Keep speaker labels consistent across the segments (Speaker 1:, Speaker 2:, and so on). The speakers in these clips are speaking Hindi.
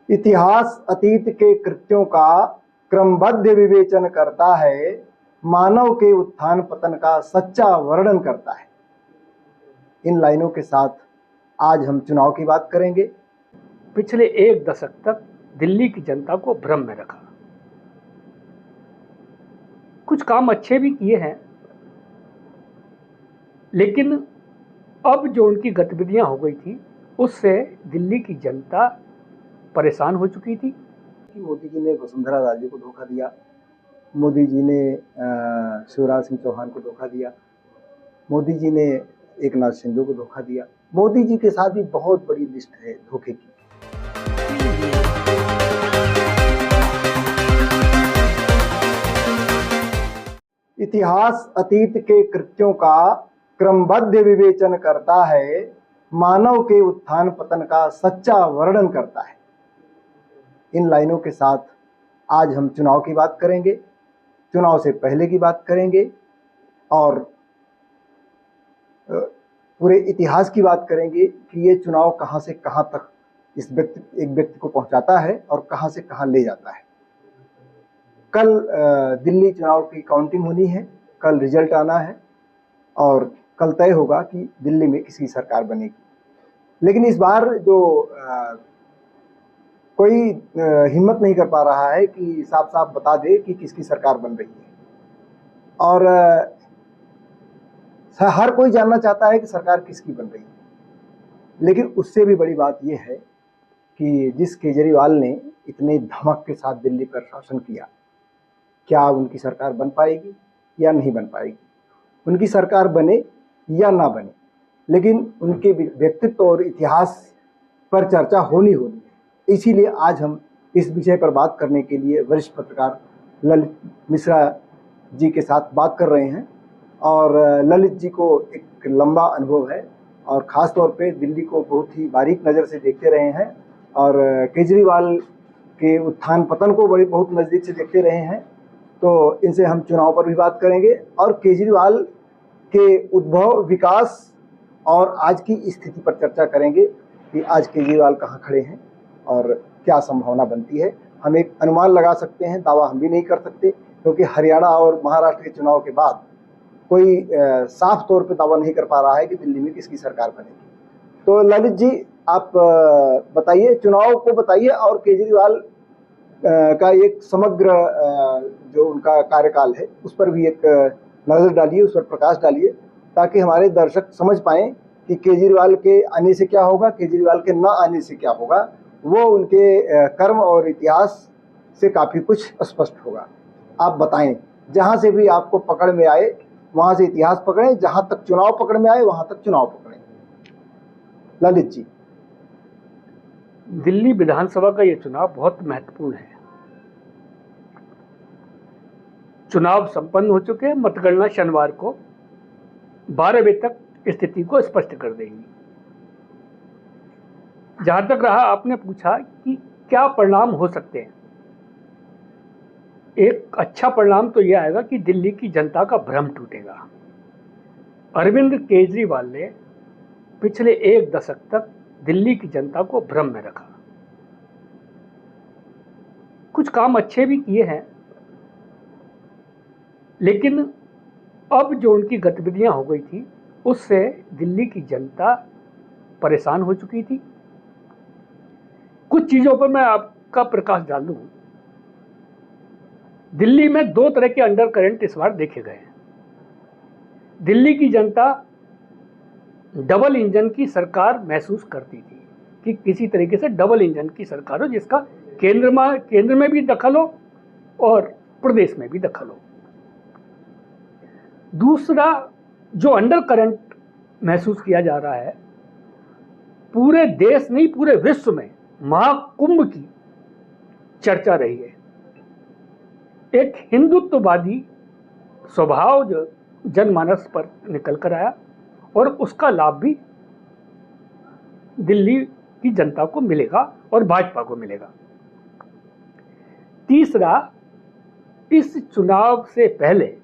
Speaker 1: इतिहास अतीत के कृत्यों का क्रमबद्ध विवेचन करता है, मानव के उत्थान पतन का सच्चा वर्णन करता है। इन लाइनों के साथ आज हम चुनाव की बात करेंगे।
Speaker 2: पिछले एक दशक तक दिल्ली की जनता को भ्रम में रखा। कुछ काम अच्छे भी किए हैं, लेकिन अब जो उनकी गतिविधियां हो गई थी उससे दिल्ली की जनता परेशान हो चुकी थी।
Speaker 1: मोदी जी ने वसुंधरा राजे को धोखा दिया, मोदी जी ने शिवराज सिंह चौहान को धोखा दिया, मोदी जी ने एकनाथ शिंदे को धोखा दिया। मोदी जी के साथ भी बहुत बड़ी लिस्ट है धोखे की। इतिहास अतीत के कृत्यों का क्रमबद्ध विवेचन करता है, मानव के उत्थान पतन का सच्चा वर्णन करता है। इन लाइनों के साथ आज हम चुनाव की बात करेंगे, चुनाव से पहले की बात करेंगे और पूरे इतिहास की बात करेंगे कि ये चुनाव कहां से कहां तक एक व्यक्ति को पहुंचाता है और कहां से कहां ले जाता है। कल दिल्ली चुनाव की काउंटिंग होनी है, कल रिजल्ट आना है और कल तय होगा कि दिल्ली में किसकी सरकार बनेगी। लेकिन इस बार जो कोई हिम्मत नहीं कर पा रहा है कि साफ साफ बता दे कि किसकी सरकार बन रही है, और हर कोई जानना चाहता है कि सरकार किसकी बन रही है। लेकिन उससे भी बड़ी बात यह है कि जिस केजरीवाल ने इतने धमक के साथ दिल्ली पर शासन किया, क्या उनकी सरकार बन पाएगी या नहीं बन पाएगी। उनकी सरकार बने या ना बने, लेकिन उनके व्यक्तित्व और इतिहास पर चर्चा होनी है। इसीलिए आज हम इस विषय पर बात करने के लिए वरिष्ठ पत्रकार ललित मिश्रा जी के साथ बात कर रहे हैं। और ललित जी को एक लंबा अनुभव है और ख़ास तौर पे दिल्ली को बहुत ही बारीक नज़र से देखते रहे हैं और केजरीवाल के उत्थान पतन को बहुत नज़दीक से देखते रहे हैं। तो इनसे हम चुनाव पर भी बात करेंगे और केजरीवाल के उद्भव, विकास और आज की स्थिति पर चर्चा करेंगे कि आज केजरीवाल कहाँ खड़े हैं और क्या संभावना बनती है। हम एक अनुमान लगा सकते हैं, दावा हम भी नहीं कर सकते, क्योंकि हरियाणा और महाराष्ट्र के चुनाव के बाद कोई साफ तौर पे दावा नहीं कर पा रहा है कि दिल्ली में किसकी सरकार बनेगी। तो ललित जी, आप बताइए, चुनाव को बताइए और केजरीवाल का एक समग्र जो उनका कार्यकाल है उस पर भी एक नज़र डालिए, उस पर प्रकाश डालिए, ताकि हमारे दर्शक समझ पाएं कि केजरीवाल के आने से क्या होगा, केजरीवाल के ना आने से क्या होगा। वो उनके कर्म और इतिहास से काफ़ी कुछ स्पष्ट होगा। आप बताएं, जहाँ से भी आपको पकड़ में आए वहाँ से इतिहास पकड़ें, जहाँ तक चुनाव पकड़ में आए वहाँ तक चुनाव पकड़ें। ललित जी।
Speaker 2: दिल्ली विधानसभा का ये चुनाव बहुत महत्वपूर्ण है। चुनाव संपन्न हो चुके हैं। मतगणना शनिवार को 12 बजे तक स्थिति को स्पष्ट कर देगी। जहां तक रहा, आपने पूछा कि क्या परिणाम हो सकते हैं। एक अच्छा परिणाम तो यह आएगा कि दिल्ली की जनता का भ्रम टूटेगा। अरविंद केजरीवाल ने पिछले एक दशक तक दिल्ली की जनता को भ्रम में रखा। कुछ काम अच्छे भी किए हैं, लेकिन अब जो उनकी गतिविधियां हो गई थी उससे दिल्ली की जनता परेशान हो चुकी थी। कुछ चीजों पर मैं आपका प्रकाश डाल दूं। दिल्ली में दो तरह के अंडर करंट इस बार देखे गए हैं। दिल्ली की जनता डबल इंजन की सरकार महसूस करती थी कि किसी तरीके से डबल इंजन की सरकार हो, जिसका केंद्र में भी दखल हो और प्रदेश में भी दखल हो। दूसरा जो अंडर करंट महसूस किया जा रहा है, पूरे देश नहीं पूरे विश्व में महाकुंभ की चर्चा रही है। एक हिंदुत्ववादी स्वभाव जो जनमानस पर निकल कर आया और उसका लाभ भी दिल्ली की जनता को मिलेगा और भाजपा को मिलेगा। तीसरा, इस चुनाव से पहले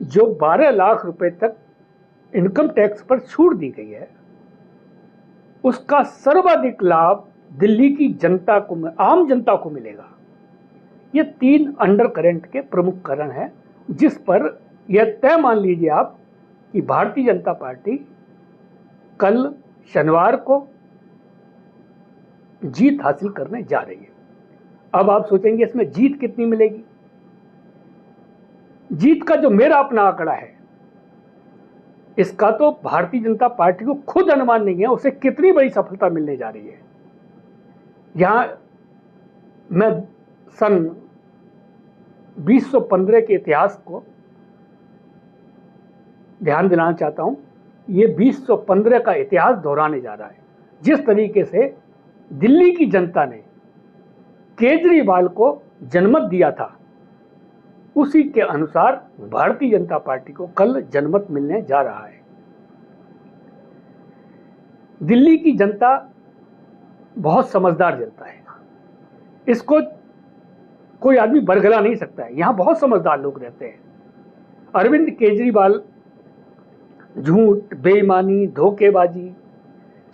Speaker 2: जो 12 लाख रुपए तक इनकम टैक्स पर छूट दी गई है, उसका सर्वाधिक लाभ दिल्ली की जनता को, आम जनता को मिलेगा। ये 3 अंडर करंट के प्रमुख कारण हैं जिस पर यह तय मान लीजिए आप कि भारतीय जनता पार्टी कल शनिवार को जीत हासिल करने जा रही है। अब आप सोचेंगे इसमें जीत कितनी मिलेगी। जीत का जो मेरा अपना आंकड़ा है, इसका तो भारतीय जनता पार्टी को खुद अनुमान नहीं है उसे कितनी बड़ी सफलता मिलने जा रही है। यहां मैं सन 2015 के इतिहास को ध्यान दिलाना चाहता हूं। ये 2015 का इतिहास दोहराने जा रहा है। जिस तरीके से दिल्ली की जनता ने केजरीवाल को जनमत दिया था, उसी के अनुसार भारतीय जनता पार्टी को कल जनमत मिलने जा रहा है। दिल्ली की जनता बहुत समझदार जनता है, इसको कोई आदमी बरगला नहीं सकता है। यहां बहुत समझदार लोग रहते हैं। अरविंद केजरीवाल झूठ, बेईमानी, धोखेबाजी,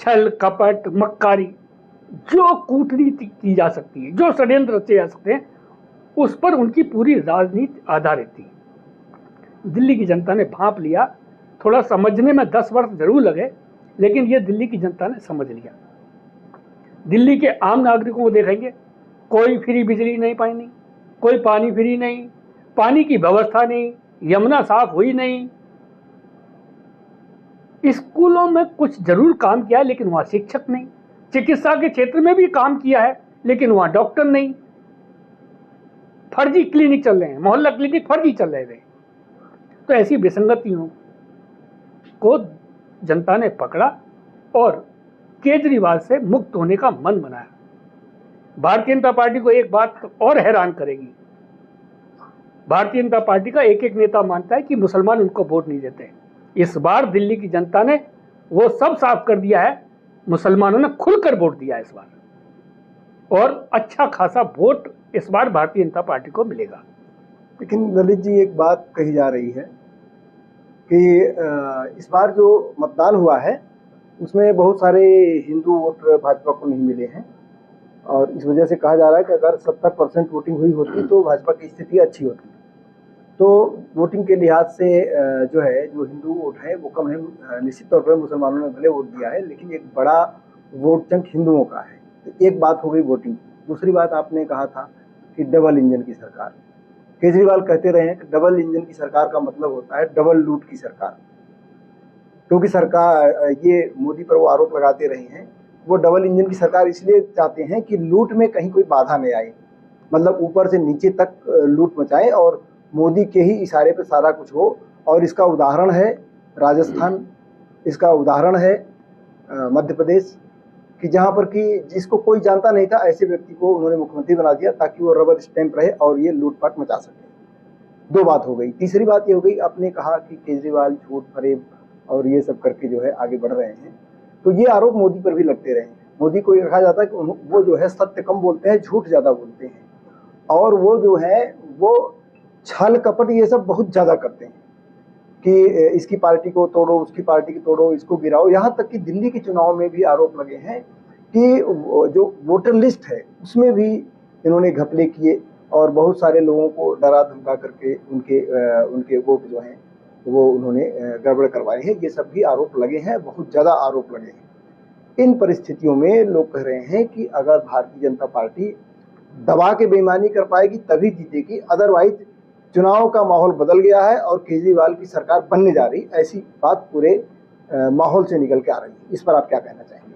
Speaker 2: छल कपट, मक्कारी, जो कूटनीति की जा सकती है, जो षड्यंत्र रचे जा सकते हैं, उस पर उनकी पूरी राजनीति आधारित थी। दिल्ली की जनता ने भांप लिया। थोड़ा समझने में 10 वर्ष जरूर लगे, लेकिन ये दिल्ली की जनता ने समझ लिया। दिल्ली के आम नागरिकों को देखेंगे, कोई फ्री बिजली नहीं पानी, कोई पानी फ्री नहीं, पानी की व्यवस्था नहीं, यमुना साफ हुई नहीं। स्कूलों में कुछ जरूर काम किया है, लेकिन वहां शिक्षक नहीं। चिकित्सा के क्षेत्र में भी काम किया है, लेकिन वहां डॉक्टर नहीं। फर्जी क्लिनिक चल रहे हैं, मोहल्ला क्लिनिक फर्जी चल रहे थे। तो ऐसी विसंगतियों को जनता ने पकड़ा और केजरीवाल से मुक्त होने का मन बनाया। भारतीय जनता पार्टी को एक बात और हैरान करेगी। भारतीय जनता पार्टी का एक एक नेता मानता है कि मुसलमान उनको वोट नहीं देते। इस बार दिल्ली की जनता ने वो सब साफ कर दिया है। मुसलमानों ने खुलकर वोट दिया इस बार, और अच्छा खासा वोट इस बार भारतीय जनता पार्टी को मिलेगा।
Speaker 1: लेकिन ललित जी, एक बात कही जा रही है कि इस बार जो मतदान हुआ है उसमें बहुत सारे हिंदू वोट भाजपा को नहीं मिले हैं, और इस वजह से कहा जा रहा है कि अगर 70% वोटिंग हुई होती तो भाजपा की स्थिति अच्छी होती। तो वोटिंग के लिहाज से जो हिंदू वोट है वो कम है। निश्चित तौर पर मुसलमानों ने भले वोट दिया है, लेकिन एक बड़ा वोट चंक हिंदुओं का है। तो एक बात हो गई वोटिंग। दूसरी बात, आपने कहा था कि डबल इंजन की सरकार। केजरीवाल कहते रहे हैं कि डबल इंजन की सरकार का मतलब होता है डबल लूट की सरकार, क्योंकि सरकार ये मोदी पर वो आरोप लगाते रहे हैं। वो डबल इंजन की सरकार इसलिए चाहते हैं कि लूट में कहीं कोई बाधा नहीं आए, मतलब ऊपर से नीचे तक लूट मचाए और मोदी के ही इशारे पे सारा कुछ हो। और इसका उदाहरण है राजस्थान, इसका उदाहरण है मध्य प्रदेश, कि जहाँ पर कि जिसको कोई जानता नहीं था, ऐसे व्यक्ति को उन्होंने मुख्यमंत्री बना दिया ताकि वो रबर स्टैंप रहे और ये लूटपाट मचा सके। 2 बात हो गई। तीसरी बात ये हो गई, आपने कहा कि केजरीवाल झूठ फरेब और ये सब करके जो है आगे बढ़ रहे हैं। तो ये आरोप मोदी पर भी लगते रहे हैं। मोदी को ये कहा जाता है कि वो जो है सत्य कम बोलते हैं, झूठ ज़्यादा बोलते हैं, और वो जो है वो छल कपट ये सब बहुत ज़्यादा करते हैं कि इसकी पार्टी को तोड़ो, उसकी पार्टी को तोड़ो, इसको गिराओ। यहाँ तक कि दिल्ली के चुनाव में भी आरोप लगे हैं कि जो वोटर लिस्ट है उसमें भी इन्होंने घपले किए और बहुत सारे लोगों को डरा धमका करके उनके वोट जो हैं वो उन्होंने गड़बड़ करवाए हैं। ये सब भी आरोप लगे हैं, बहुत ज़्यादा आरोप लगे हैं। इन परिस्थितियों में लोग कह रहे हैं कि अगर भारतीय जनता पार्टी दबा के बेईमानी कर पाएगी तभी जीतेगी, अदरवाइज चुनाव का माहौल बदल गया है और केजरीवाल की सरकार बनने जा रही, ऐसी बात पूरे माहौल से निकल के आ रही है। इस पर आप क्या कहना चाहेंगे?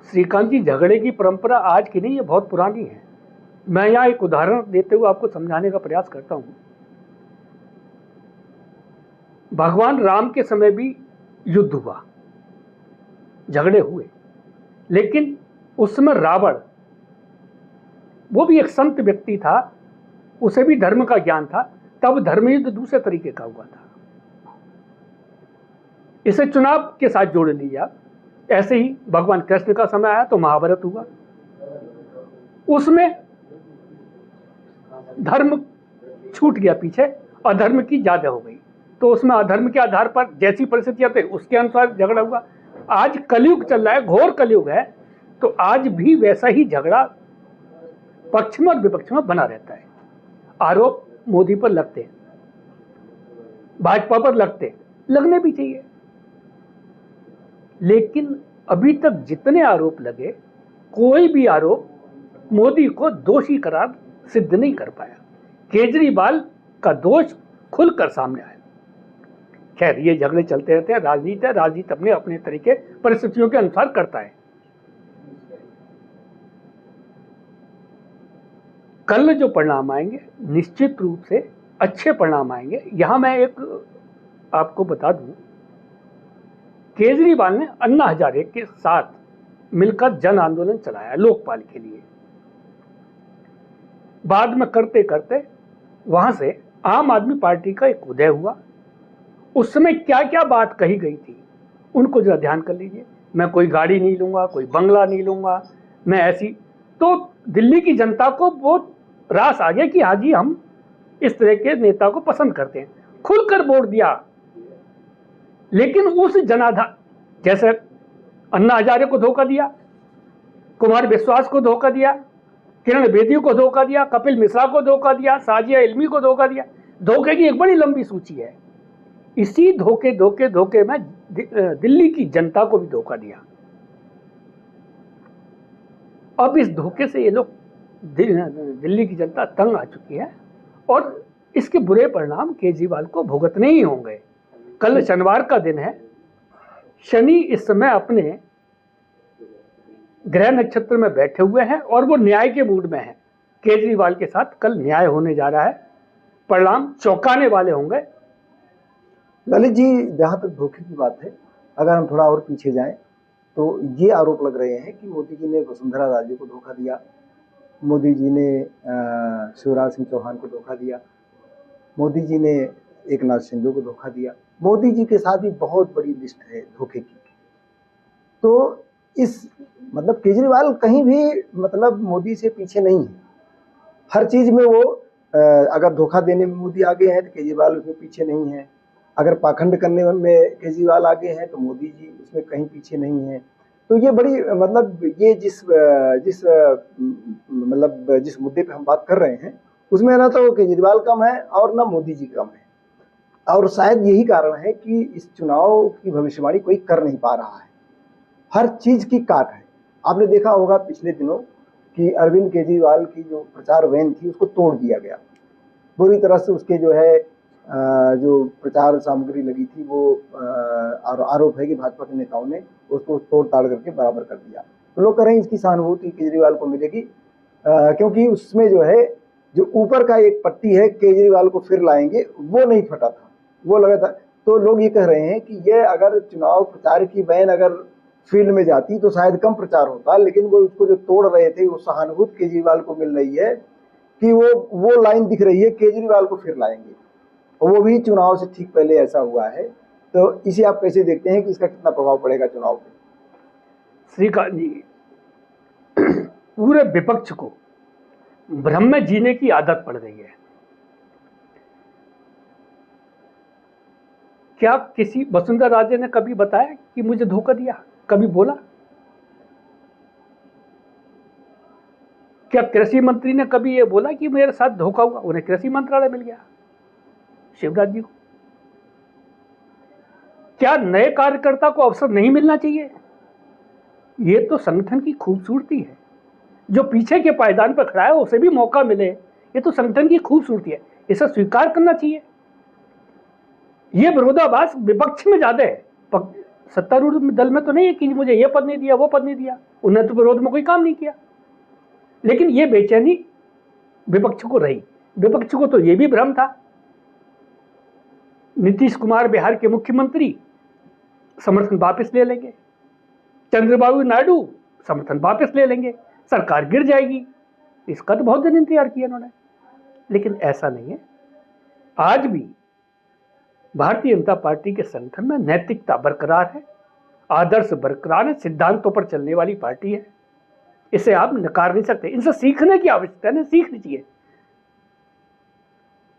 Speaker 2: श्रीकांत जी, झगड़े की परंपरा आज की नहीं, ये बहुत पुरानी है। मैं यहाँ एक उदाहरण देते हुए आपको समझाने का प्रयास करता हूँ। भगवान राम के समय भी युद्ध हुआ, झगड़े हुए, लेकिन उस समय रावण, वो भी एक संत व्यक्ति था, उसे भी धर्म का ज्ञान था, तब धर्मयुद्ध दूसरे तरीके का हुआ था। इसे चुनाव के साथ जोड़ लीजिए आप। ऐसे ही भगवान कृष्ण का समय आया तो महाभारत हुआ, उसमें धर्म छूट गया पीछे, अधर्म की ज्यादा हो गई, तो उसमें अधर्म के आधार पर जैसी परिस्थितियां थे उसके अनुसार झगड़ा हुआ। आज कलयुग चल रहा है, घोर कलयुग है, तो आज भी वैसा ही झगड़ा पक्ष में और विपक्ष में बना रहता है। आरोप मोदी पर लगते हैं, भाजपा पर लगते हैं, लगने भी चाहिए, लेकिन अभी तक जितने आरोप लगे, कोई भी आरोप मोदी को दोषी करार सिद्ध नहीं कर पाया। केजरीवाल का दोष खुलकर सामने आया। खैर, ये झगड़े चलते रहते हैं, राजनीति है, राजनीति अपने अपने तरीके परिस्थितियों के अनुसार करता है। कल जो परिणाम आएंगे निश्चित रूप से अच्छे परिणाम आएंगे। यहां मैं एक आपको बता दूं, केजरीवाल ने अन्ना हजारे के साथ मिलकर जन आंदोलन चलाया लोकपाल के लिए। बाद में करते करते वहां से आम आदमी पार्टी का एक उदय हुआ। उस समय क्या क्या बात कही गई थी उनको जरा ध्यान कर लीजिए। मैं कोई गाड़ी नहीं लूंगा, कोई बंगला नहीं लूंगा, मैं ऐसी, तो दिल्ली की जनता को बहुत रास आ गया कि हाँ जी, हम इस तरह के नेता को पसंद करते हैं, खुलकर वोट दिया। लेकिन उस जनाधार, जैसे अन्ना हजारे को धोखा दिया, कुमार विश्वास को धोखा दिया, किरण बेदी को धोखा दिया, कपिल मिश्रा को धोखा दिया, साजिया इल्मी को धोखा दिया, धोखे की एक बड़ी लंबी सूची है। इसी धोखे में दिल्ली की जनता को भी धोखा दिया। अब इस धोखे से ये लोग, दिल्ली की जनता तंग आ चुकी है और इसके बुरे परिणाम केजरीवाल को भुगतने ही होंगे। कल शनिवार का दिन है। शनि इस समय अपने ग्रह नक्षत्र में बैठे हुए हैं और वो न्याय के मूड में है। केजरीवाल के साथ कल न्याय होने जा रहा है, परिणाम चौंकाने वाले होंगे।
Speaker 1: ललित जी, जहां तक धोखे की बात है, अगर हम थोड़ा और पीछे जाएं तो ये आरोप लग रहे हैं कि मोदी जी ने वसुंधरा राजे को धोखा दिया, मोदी जी ने शिवराज सिंह चौहान को धोखा दिया, मोदी जी ने एकनाथ शिंदे को धोखा दिया। मोदी जी के साथ भी बहुत बड़ी लिस्ट है धोखे की। तो इस मतलब केजरीवाल कहीं भी मतलब मोदी से पीछे नहीं है। हर चीज में वो अगर धोखा देने में मोदी आगे हैं तो केजरीवाल उसमें पीछे नहीं है। अगर पाखंड करने में केजरीवाल आगे हैं तो मोदी जी उसमें कहीं पीछे नहीं है। तो ये बड़ी मतलब ये जिस मुद्दे पे हम बात कर रहे हैं उसमें ना तो केजरीवाल कम है और ना मोदी जी कम है। और शायद यही कारण है कि इस चुनाव की भविष्यवाणी कोई कर नहीं पा रहा है। हर चीज की काट है। आपने देखा होगा पिछले दिनों कि अरविंद केजरीवाल की जो प्रचार वैन थी उसको तोड़ दिया गया बुरी तरह से। उसके जो है जो प्रचार सामग्री लगी थी वो आरोप है कि भाजपा के नेताओं ने उसको तोड़ ताड़ करके बराबर कर दिया। तो लोग कह रहे हैं इसकी सहानुभूति केजरीवाल को मिलेगी, क्योंकि उसमें जो है जो ऊपर का एक पट्टी है केजरीवाल को फिर लाएंगे वो नहीं फटा था, वो लगा था। तो लोग ये कह रहे हैं कि ये अगर चुनाव प्रचार की वैन अगर फील्ड में जाती तो शायद कम प्रचार होता, लेकिन वो उसको जो तोड़ रहे थे वो सहानुभूति केजरीवाल को मिल रही है कि वो लाइन दिख रही है केजरीवाल को फिर लाएंगे, और वो भी चुनाव से ठीक पहले ऐसा हुआ है। तो इसे आप कैसे देखते हैं कि इसका कितना प्रभाव पड़ेगा चुनाव पे?
Speaker 2: श्रीकांत जी, पूरे विपक्ष को भ्रम में जीने की आदत पड़ गई है। क्या किसी वसुंधरा राजे ने कभी बताया कि मुझे धोखा दिया? कभी बोला? क्या कृषि मंत्री ने कभी ये बोला कि मेरे साथ धोखा हुआ? उन्हें कृषि मंत्रालय मिल गया शिवराज जी को। क्या नए कार्यकर्ता को अवसर नहीं मिलना चाहिए? ये तो संगठन की खूबसूरती है। जो पीछे के पायदान पर खड़ा है उसे भी मौका मिले, ये तो संगठन की खूबसूरती है, इसे स्वीकार करना चाहिए। ये विरोधाभास विपक्ष में ज्यादा है, सत्तारूढ़ दल में तो नहीं है कि मुझे ये पद नहीं दिया, वो पद नहीं दिया। उन्होंने तो विरोध में कोई काम नहीं किया, लेकिन ये बेचैनी विपक्ष को रही। विपक्ष को तो ये भी भ्रम था नीतीश कुमार बिहार के मुख्यमंत्री समर्थन वापस ले लेंगे, चंद्रबाबू नायडू समर्थन वापस ले लेंगे, सरकार गिर जाएगी। इसका तो बहुत दिन इंतजार किया उन्होंने, लेकिन ऐसा नहीं है। आज भी भारतीय जनता पार्टी के संगठन में नैतिकता बरकरार है, आदर्श बरकरार है, सिद्धांतों पर चलने वाली पार्टी है। इसे आप नकार नहीं सकते। इनसे सीखने की आवश्यकता है, सीखनी चाहिए।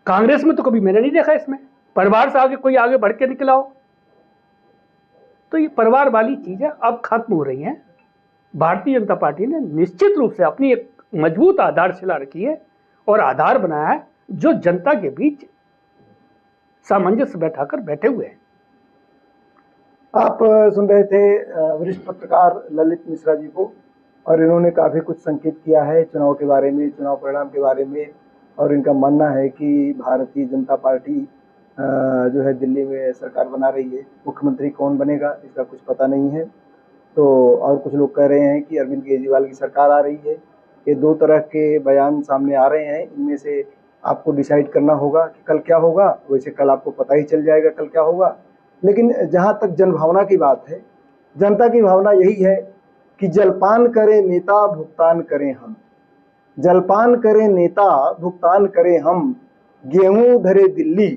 Speaker 2: कांग्रेस में तो कभी मैंने नहीं देखा इसमें परिवार से आगे कोई आगे बढ़ के निकला हो। तो ये परिवार वाली चीजें अब खत्म हो रही हैं। भारतीय जनता पार्टी ने निश्चित रूप से अपनी एक मजबूत आधारशिला रखी है और आधार बनाया है जो जनता के बीच सामंजस्य बैठाकर बैठे हुए हैं।
Speaker 1: आप सुन रहे थे वरिष्ठ पत्रकार ललित मिश्रा जी को, और इन्होंने काफ़ी कुछ संकेत किया है चुनाव के बारे में, चुनाव परिणाम के बारे में। और इनका मानना है कि भारतीय जनता पार्टी जो है दिल्ली में सरकार बना रही है। मुख्यमंत्री कौन बनेगा इसका कुछ पता नहीं है। तो और कुछ लोग कह रहे हैं कि अरविंद केजरीवाल की सरकार आ रही है। ये दो तरह के बयान सामने आ रहे हैं। इनमें से आपको डिसाइड करना होगा कि कल क्या होगा। वैसे कल आपको पता ही चल जाएगा कल क्या होगा। लेकिन जहाँ तक जनभावना की बात है, जनता की भावना यही है कि जलपान करें नेता, भुगतान करें हम। जलपान करें नेता, भुगतान करें हम। गेहूं धरे दिल्ली,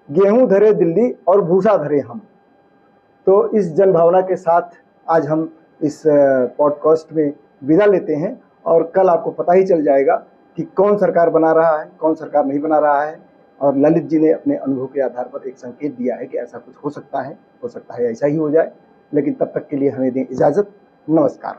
Speaker 1: गेहूं धरे दिल्ली और भूसा धरे हम। तो इस जनभावना के साथ आज हम इस पॉडकास्ट में विदा लेते हैं, और कल आपको पता ही चल जाएगा कि कौन सरकार बना रहा है, कौन सरकार नहीं बना रहा है। और ललित जी ने अपने अनुभव के आधार पर एक संकेत दिया है कि ऐसा कुछ हो सकता है ऐसा ही हो जाए। लेकिन तब तक के लिए हमें दें इजाज़त। नमस्कार।